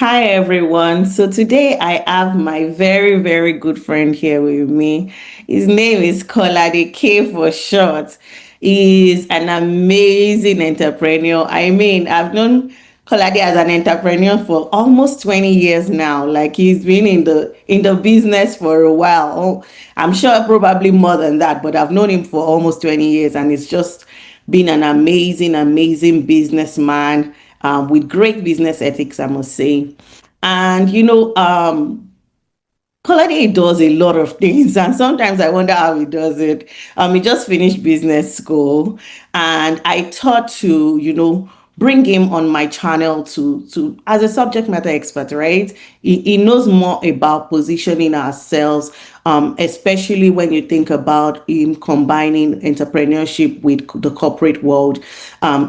Hi everyone. So today I have my very, very good friend here with me. His name is Kolade K for short. He's an amazing entrepreneur. I mean, I've known Kolade as an entrepreneur for almost 20 years now. Like he's been in the business for a while. Oh, I'm sure probably more than that, but I've known him for almost 20 years and it's just been an amazing, amazing businessman with great business ethics, I must say. And Colade does a lot of things, and sometimes I wonder how he does it. He just finished business school, and I thought to, bring him on my channel to as a subject matter expert, right? He knows more about positioning ourselves, especially when you think about him combining entrepreneurship with the corporate world.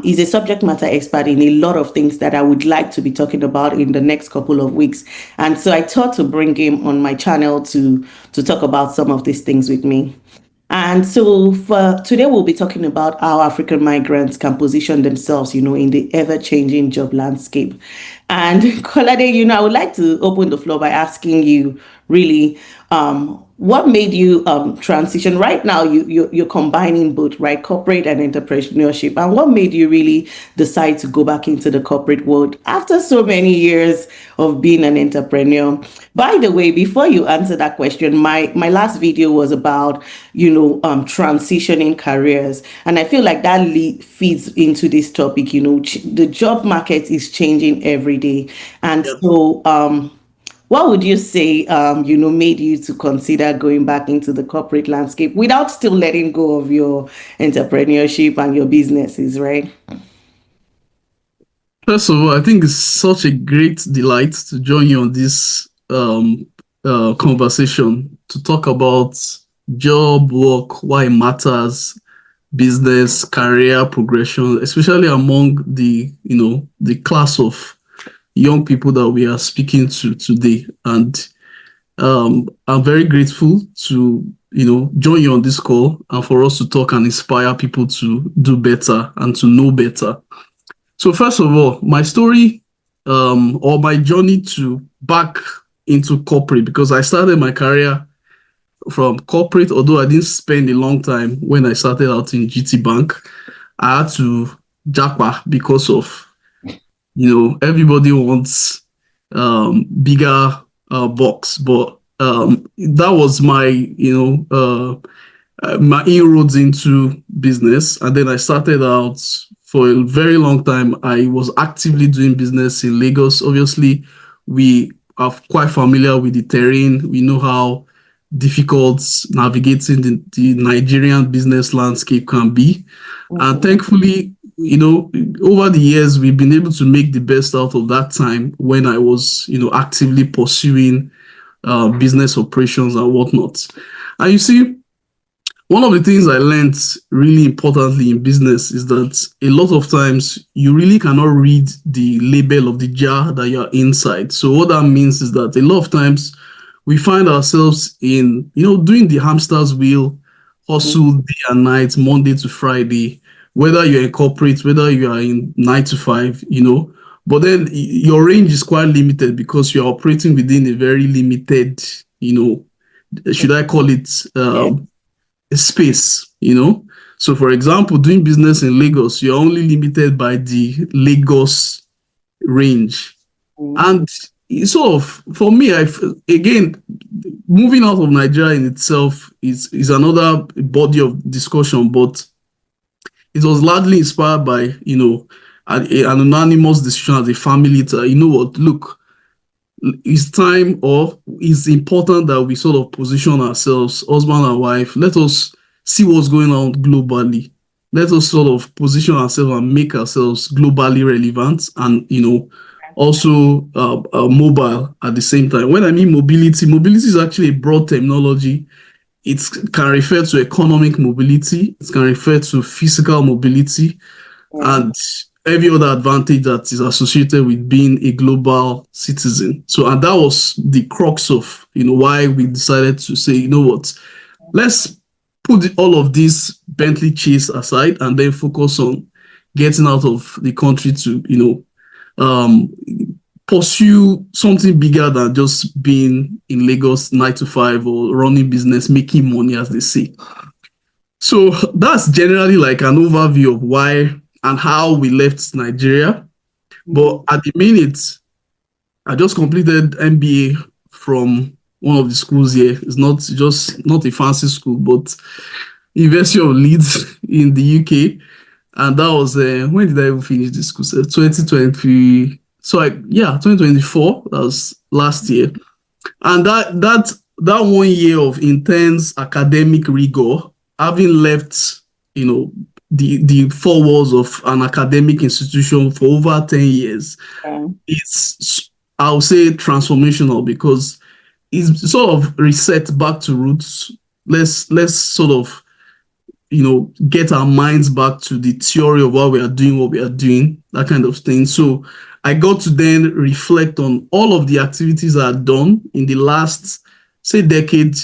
He's a subject matter expert in a lot of things that I would like to be talking about in the next couple of weeks. And so I thought to bring him on my channel to talk about some of these things with me. And so for today, we'll be talking about how African migrants can position themselves, in the ever-changing job landscape. And Kolade, I would like to open the floor by asking you really, what made you transition? Right now, you're combining both, right, corporate and entrepreneurship. And what made you really decide to go back into the corporate world after so many years of being an entrepreneur? By the way, before you answer that question, my last video was about transitioning careers, and I feel like that feeds into this topic. The job market is changing every day, and Yep. so what would you say made you to consider going back into the corporate landscape without still letting go of your entrepreneurship and your businesses, right? First of all, I think it's such a great delight to join you on this conversation to talk about job, work, why it matters, business, career progression, especially among the class of young people that we are speaking to today. And I'm very grateful to join you on this call and for us to talk and inspire people to do better and to know better. So first of all, my story or my journey to back into corporate, because I started my career from corporate, although I didn't spend a long time when I started out in GT Bank. I had to japa because of, everybody wants bigger box, but that was my, my inroads into business. And then I started out for a very long time. I was actively doing business in Lagos. Obviously, we are quite familiar with the terrain. We know how difficult navigating the Nigerian business landscape can be. And Mhm. thankfully, over the years, we've been able to make the best out of that time when I was, actively pursuing business operations and whatnot. And you see, one of the things I learned really importantly in business is that a lot of times you really cannot read the label of the jar that you're inside. So what that means is that a lot of times we find ourselves in, doing the hamster's wheel, hustle day and night, Monday to Friday, whether you're in corporate, whether you are in 9 to 5, but then your range is quite limited because you're operating within a very limited, should I call it Yeah. space. So, for example, doing business in Lagos, you're only limited by the Lagos range. Mhm. And sort of, for me, again, moving out of Nigeria in itself is another body of discussion, but it was largely inspired by, an anonymous decision as a family to, you know what, look, it's time or it's important that we sort of position ourselves, husband and wife. Let us see what's going on globally. Let us sort of position ourselves and make ourselves globally relevant and, also mobile at the same time. When I mean mobility, mobility is actually a broad terminology. It can refer to economic mobility, it can refer to physical mobility, Yeah. and every other advantage that is associated with being a global citizen. So, and that was the crux of, why we decided to say, you know what, let's put all of these Bentley chase aside and then focus on getting out of the country to, um, pursue something bigger than just being in Lagos 9 to 5 or running business, making money, as they say. So that's generally like an overview of why and how we left Nigeria. Mm. But at the minute, I just completed MBA from one of the schools here. It's not just not a fancy school, but University of Leeds in the UK. And that was when did I even finish this school? So 2020. So I yeah, 2024. That was last year. And that 1 year of intense academic rigor, having left, you know, the four walls of an academic institution for over 10 years, Yeah. it's, I'll say, transformational because it's sort of reset back to roots. Let's sort of, get our minds back to the theory of why we are doing what we are doing, that kind of thing. So I got to then reflect on all of the activities I had done in the last, say, decade,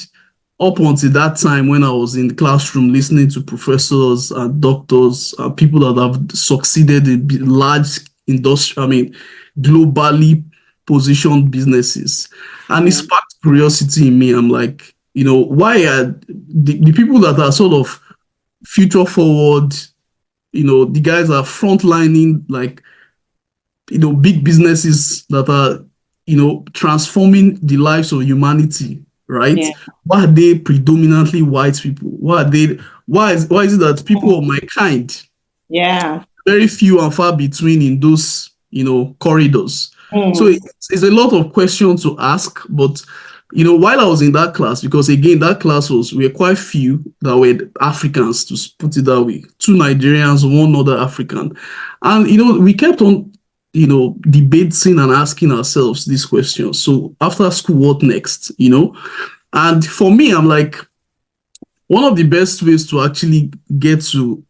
up until that time when I was in the classroom listening to professors and doctors, people that have succeeded in large industry, I mean, globally positioned businesses. And it Yeah. sparked curiosity in me. I'm like, why are the people that are sort of future forward, the guys are frontlining, like, big businesses that are, transforming the lives of humanity, right? Yeah. Why are they predominantly white people? Why is it that people of my kind, Yeah. very few and far between in those, corridors? So Mm. it's a lot of questions to ask, but while I was in that class, because again, that class we were quite few that were Africans, to put it that way, two Nigerians, one other African. And, we kept on, debating and asking ourselves these questions. So after school, what next? And for me, I'm like, one of the best ways to actually get to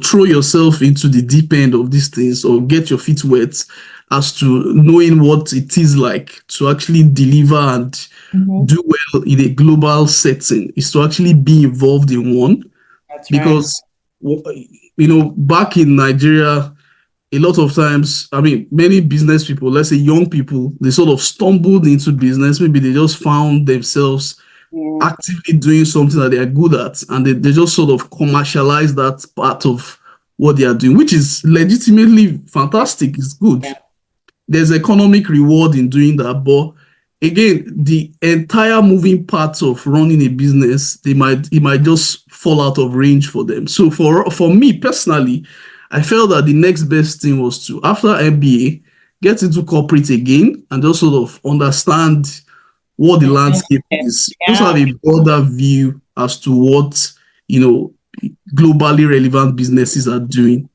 throw yourself into the deep end of these things or get your feet wet as to knowing what it is like to actually deliver and Hmm. do well in a global setting is to actually be involved in one. That's right. Because back in Nigeria, a lot of times, I mean, many business people, let's say young people, they sort of stumbled into business. Maybe they just found themselves Yeah. actively doing something that they are good at, and they just sort of commercialize that part of what they are doing, which is legitimately fantastic. It's good. Yeah. There's economic reward in doing that, but again, the entire moving parts of running a business, it might just fall out of range for them. So for me personally, I felt that the next best thing was to, after MBA, get into corporate again and just sort of understand what the landscape is. Just Yeah. have a broader view as to what, you know, globally relevant businesses are doing.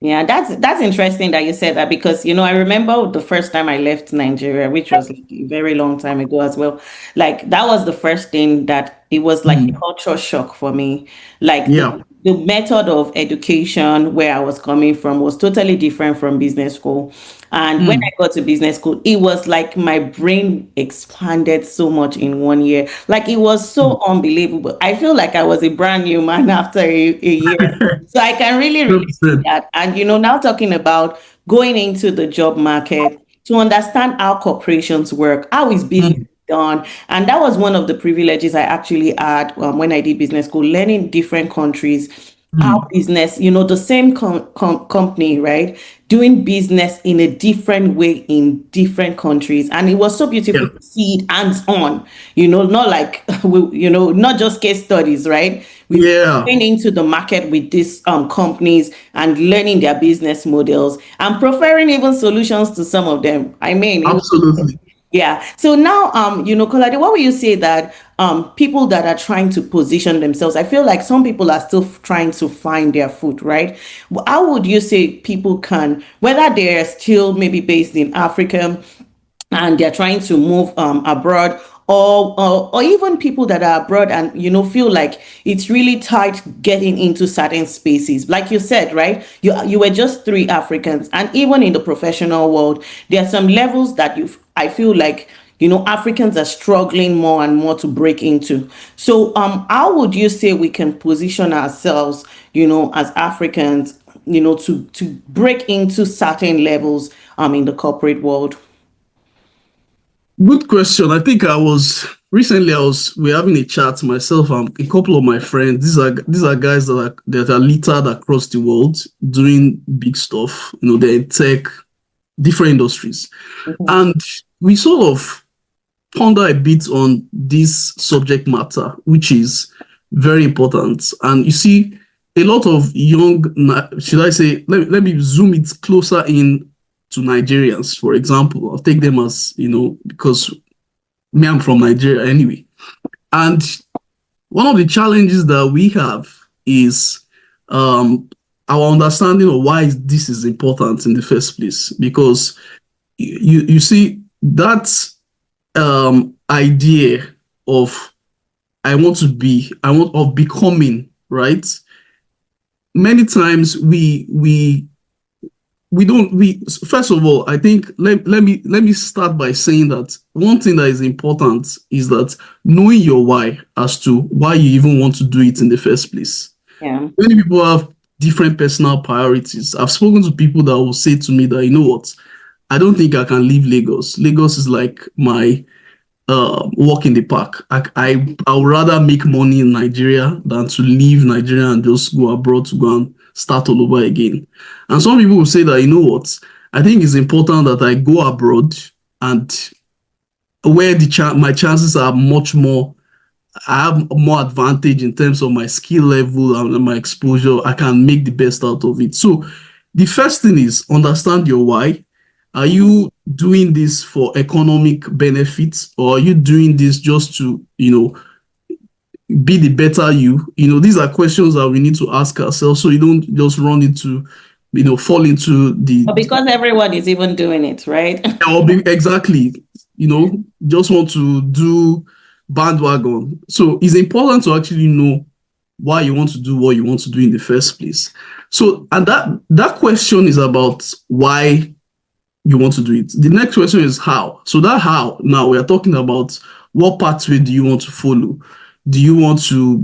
Yeah, that's interesting that you said that because I remember the first time I left Nigeria, which was like a very long time ago as well. Like that was the first thing that it was like a Mm. culture shock for me. Like Yeah. the method of education where I was coming from was totally different from business school. And when I Mm. got to business school, it was like my brain expanded so much in 1 year. Like it was Mm. so unbelievable. I feel like I was a brand new man after a year. So I can really relate to 100%. that. And now talking about going into the job market to understand how corporations work, how is business Mm. done. And that was one of the privileges I actually had when I did business school, learning different countries, how Mm. business, the same company, right? Doing business in a different way in different countries. And it was so Yeah. beautiful to see it hands on, not like, not just case studies, right? We've Yeah. going into the market with these companies and learning their business models and preferring even solutions to some of them. I mean, it was, Absolutely. yeah. So now, Kolade, what would you say that people that are trying to position themselves, I feel like some people are still trying to find their foot, right? How would you say people can, whether they're still maybe based in Africa and they're trying to move abroad, or even people that are abroad and feel like it's really tight getting into certain spaces, like you said, right? You were just three Africans, and even in the professional world there are some levels that I feel like Africans are struggling more and more to break into. So how would you say we can position ourselves as Africans, to break into certain levels in the corporate world? Good question. I think I was we're having a chat, myself and a couple of my friends. These are guys that are littered across the world doing big stuff. They're in tech, different industries. Mhm. And we sort of ponder a bit on this subject matter, which is very important. And you see, a lot of should I say, let me zoom it closer in to Nigerians, for example. I'll take them as, because me, I'm from Nigeria anyway. And one of the challenges that we have is um, our understanding of why this is important in the first place. Because you see that idea of I want of becoming, right? Many times we don't we first of all, I think let me start by saying that one thing that is important is that knowing your why as to why you even want to do it in the first place. Yeah. Many people have different personal priorities. I've spoken to people that will say to me that, what, I don't think I can leave Lagos. Lagos is like my walk in the park. I would rather make money in Nigeria than to leave Nigeria and just go abroad to go and start all over again. And some people will say that, what, I think it's important that I go abroad, and where my chances are much more, I have more advantage in terms of my skill level and my exposure. I can make the best out of it. So the first thing is understand your why. Are Mhm. you doing this for economic benefits, or are you doing this just to, be the better you? These are questions that we need to ask ourselves, so you don't just run into, fall into the, But because everyone is even doing it, right? or exactly, just want to do bandwagon. So it's important to actually know why you want to do what you want to do in the first place. So, and that question is about why you want to do it. The next question is how. So that how, now we are talking about what pathway do you want to follow? Do you want to,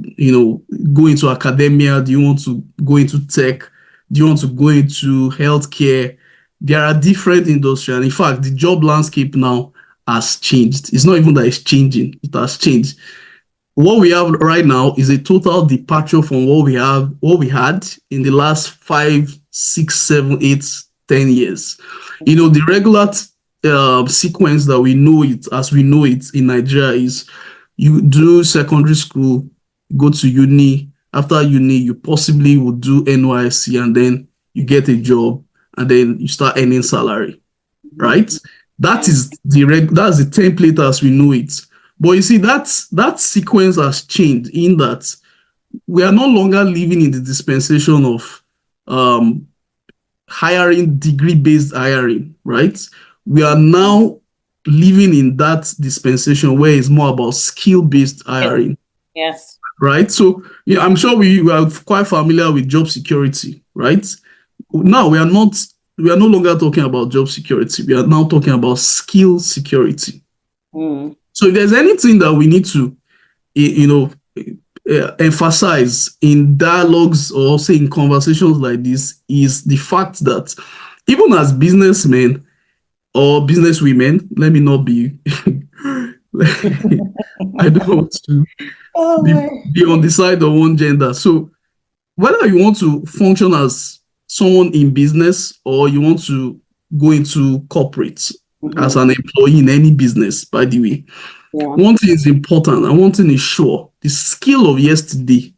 go into academia? Do you want to go into tech? Do you want to go into healthcare? There are different industries. And in fact, the job landscape now has changed. It's not even that it's changing, it has changed. What we have right now is a total departure from what we had in the last 5, 6, 7, 8, 10 years. The regular sequence that we know it as we know it in Nigeria is you do secondary school, go to uni. After uni, you possibly would do NYC, and then you get a job, and then you start earning salary, right? That Yeah. is that's the template as we know it. But you see, that sequence has changed in that we are no longer living in the dispensation of um, hiring, degree-based hiring, right? We are now living in that dispensation where it's more about skill-based Yes. hiring, Yes. right? So yeah, I'm sure we are quite familiar with job security, right? Now we are no longer talking about job security. We are now talking about skill security. Mm. So if there's anything that we need to, you know, emphasize in dialogues or say in conversations like this is the fact that even as businessmen or businesswomen, let me not be, I don't want to Oh be, my. be on the side of one gender. So whether you want to function as someone in business or you want to go into corporate as Mhm. an employee in any business, by the way, Yeah. one thing is important and one thing is sure. The skill of yesterday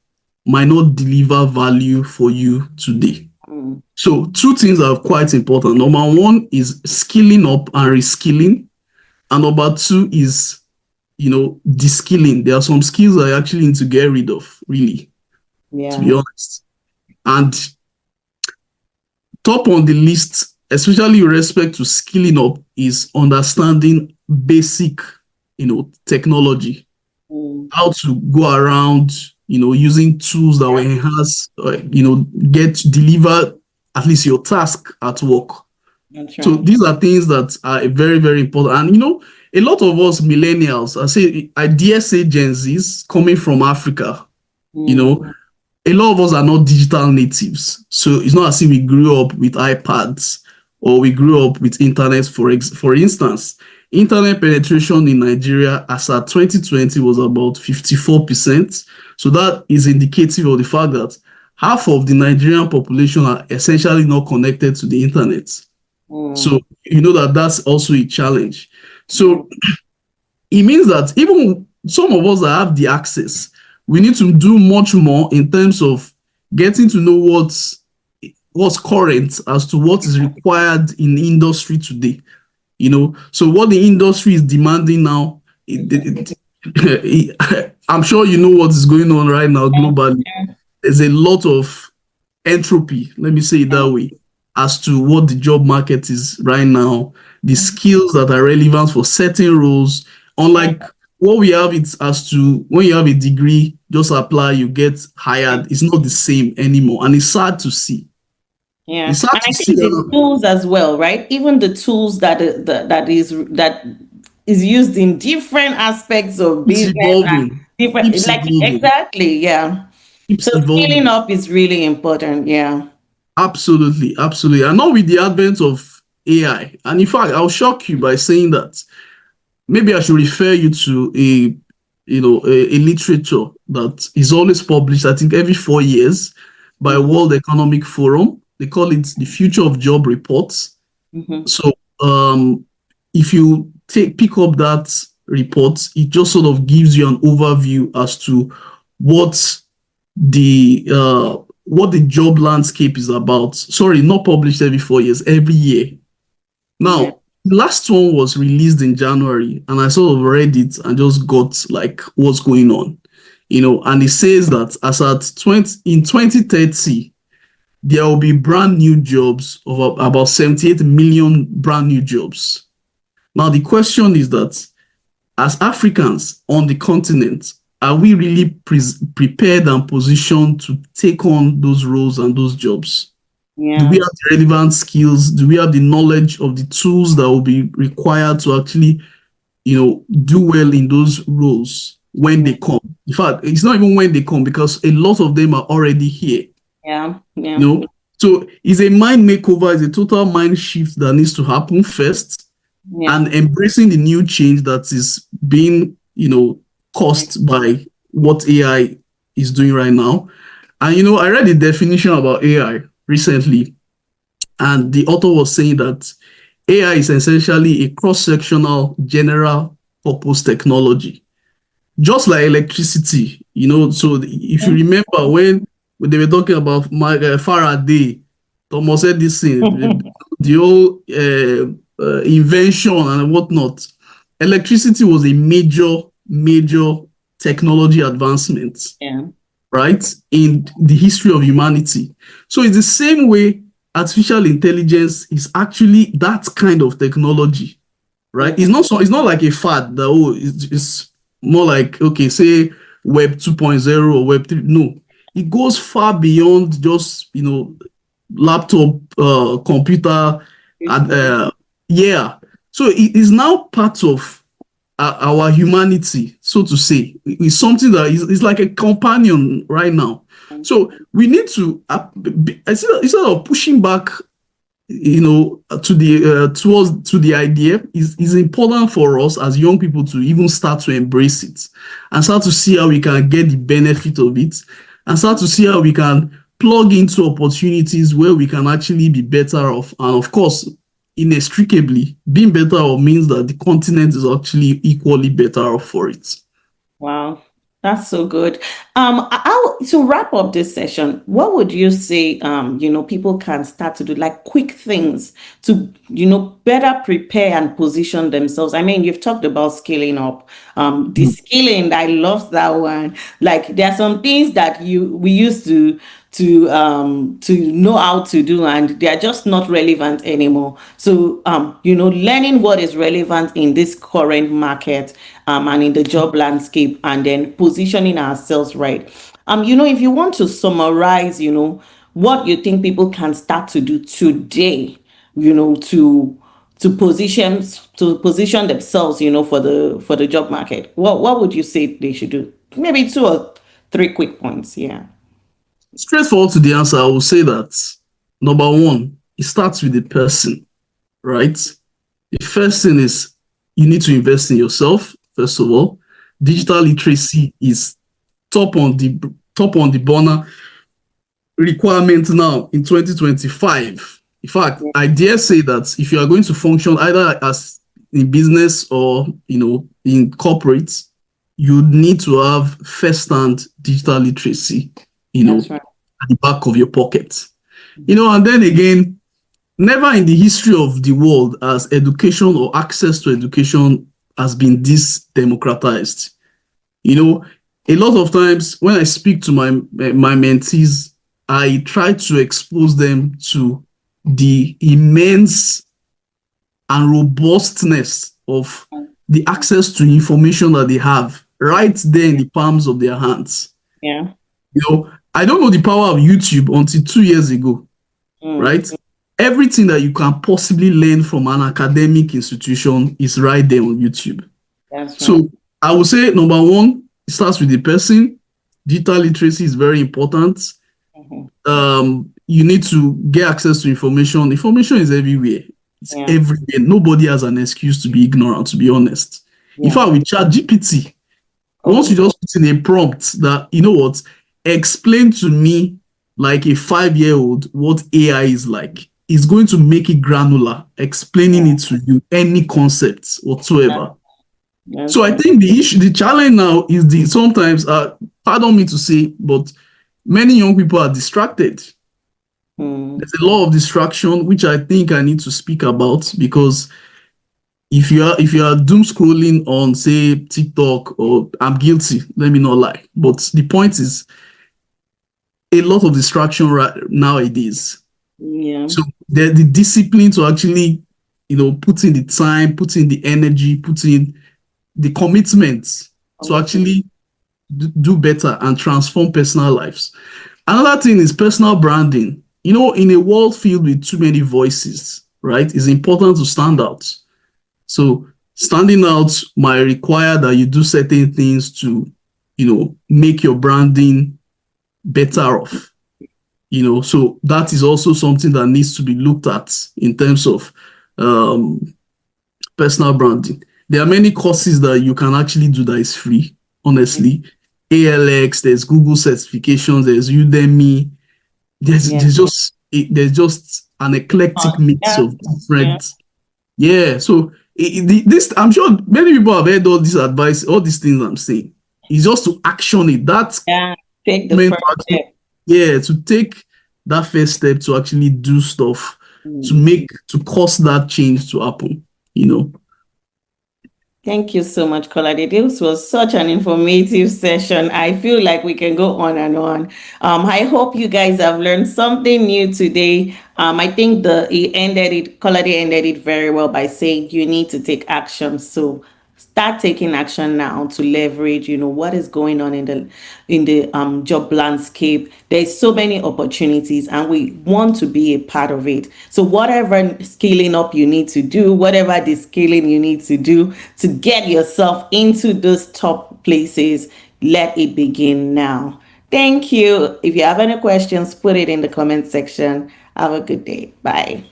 might not deliver value for you today. Mm. So two things are quite important. Number one is skilling up and reskilling. And number two is, de-skilling. There are some skills I actually need to get rid of, really, to be Yeah. honest. And top on the list, especially with respect to skilling up, is understanding basic, technology, Mm. how to go around, using tools that will Yeah. enhance, get deliver at least your task at work. That's So right. these are things that are very, very important. And a lot of us millennials, I dare say Gen Zs coming from Africa, you Mm. know, a lot of us are not digital natives. So it's not as if we grew up with iPads or we grew up with internet. For instance, internet penetration in Nigeria as at 2020 was about 54%. So that is indicative of the fact that half of the Nigerian population are essentially not connected to the internet. So Mm, you know that that's also a challenge. yeah, So it means that even some of us that have the access, we need to do much more in terms of getting to know what's current as to what is required in the industry today. So what the industry is demanding now, I'm sure you know what is going on right now globally. There's a lot of entropy, let me say it yeah, that way, as to what the job market is right now, the skills that are relevant for certain roles. yeah, Unlike what we have, it's as to when you have a degree, just apply, you get yeah. hired. It's not the same anymore. And it's sad to see. Yeah, It's sad and to I see. think the tools as well, right? Even the tools that is used in different aspects of Keeps business and evolving, different, keeps like evolving, exactly, yeah. keeps So scaling evolving. up is really important. Yeah. Absolutely, absolutely. And now with the advent of AI, and in fact, I'll shock you by saying that maybe I should refer you to a literature that is always published, I think every 4 years by Mm-hmm. World Economic Forum. They call it the Future of Job Reports. Mm-hmm. So if you pick up that report, it just sort of gives you an overview as to what the job landscape is about. Sorry, not published every 4 years, every year. Yeah. Now, the last one was released in January, and I sort of read it and just got like what's going on, and it says that as at 2030, there will be brand new jobs of about 78 million brand new jobs. Now, the question is that as Africans on the continent, are we really prepared and positioned to take on those roles and those jobs? Do we Yeah. have the relevant skills? Do we have the knowledge of the tools that will be required to actually, do well in those roles when Yeah. they come? In fact, it's not even when they come because a lot of them are already here. Yeah. You Yeah. know, so it's a mind makeover, it's a total mind shift that needs to happen first, Yeah. and embracing the new change that is being, caused by what AI is doing right now. And I read a definition about AI recently, and the author was saying that AI is essentially a cross-sectional general purpose technology, just like electricity. So if you remember when they were talking about Faraday, Thomas Edison, the whole invention and whatnot, electricity was a major, major technology advancement, Yeah. right, in the history of humanity. So it's the same way artificial intelligence is actually that kind of technology, right? Yeah. It's not like a fad that it's more like, okay, say Web 2.0 or Web 3. No, it goes far beyond just laptop, computer, and yeah. So it is now part of our humanity, so to say. It's something that is like a companion right now. So we need to, instead of pushing back, to the towards to the idea, is important for us as young people to even start to embrace it and start to see how we can get the benefit of it, and start to see how we can plug into opportunities where we can actually be better off. And of course, inextricably, being better off means that the continent is actually equally better off for it. Wow, that's so good. To wrap up this session, what would you say, people can start to do, like quick things to, better prepare and position themselves? I mean, you've talked about scaling up. The Mm. scaling, I love that one. Like there are some things that we used to know how to do, and they are just not relevant anymore. So learning what is relevant in this current market, and in the job landscape, and then positioning ourselves right. If you want to summarize, what you think people can start to do today, to position themselves, for the job market, what would you say they should do? Maybe two or three quick points. Yeah. Straightforward to the answer, I will say that number one, it starts with the person. right? The first thing is you need to invest in yourself, first of all. Digital literacy is top on the top on the burner requirement now in 2025. In fact, Yeah, I dare say that if you are going to function either as in business or in corporate, you need to have first-hand digital literacy, that's right. at the back of your pocket. And then again, never in the history of the world has education or access to education has been this democratized. You know, a lot of times when I speak to my mentees, I try to expose them to the immense and robustness of the access to information that they have right there in the palms of their hands. Yeah. I don't know the power of YouTube until 2 years ago, Mm, right? Everything that you can possibly learn from an academic institution is right there on YouTube. that's right. So I would say number one, it starts with the person. Digital literacy is very important. Mhm. You need to get access to information. Information is everywhere. It's Yeah. everywhere. Nobody has an excuse to be ignorant, to be honest. In Yeah. fact, with ChatGPT, once you Oh, just put in a prompt that, explain to me like a 5-year-old what AI is like, it's going to make it granular, explaining yeah. it to you, any concepts That, whatsoever. So that's I right. think the challenge now is the sometimes, pardon me to say, but many young people are distracted. Mm, There's a lot of distraction, which I think I need to speak about because if you are doom scrolling on say TikTok, or I'm guilty, let me not lie. But the point is a lot of distraction right nowadays. yeah. So the discipline to actually, put in the time, put in the energy, put in the commitment to Okay. actually do better and transform personal lives. Another thing is personal branding. In a world filled with too many voices, right, it's important to stand out. So standing out might require that you do certain things to, make your branding better off. So that is also something that needs to be looked at in terms of um, personal branding. There are many courses that you can actually do that is free, honestly. ALX, there's Google certifications, there's Udemy, there's Yeah. there's just there's just an eclectic mix Yeah. of Yeah. different. Yeah. So this, I'm sure many people have heard all this advice, all these things I'm saying. It's just to action it. That's Yeah. Take the meant to first actually, step. yeah, to take that first step to actually do stuff Mm. to cause that change to happen. You know. Thank you so much, Kolade. This was such an informative session. I feel like we can go on and on. I hope you guys have learned something new today. I think Kolade ended it very well by saying you need to take action. So start taking action now to leverage, what is going on in the job landscape. There's so many opportunities and we want to be a part of it. So whatever scaling up you need to do, whatever the scaling you need to do to get yourself into those top places, let it begin now. Thank you. If you have any questions, put it in the comment section. Have a good day. Bye.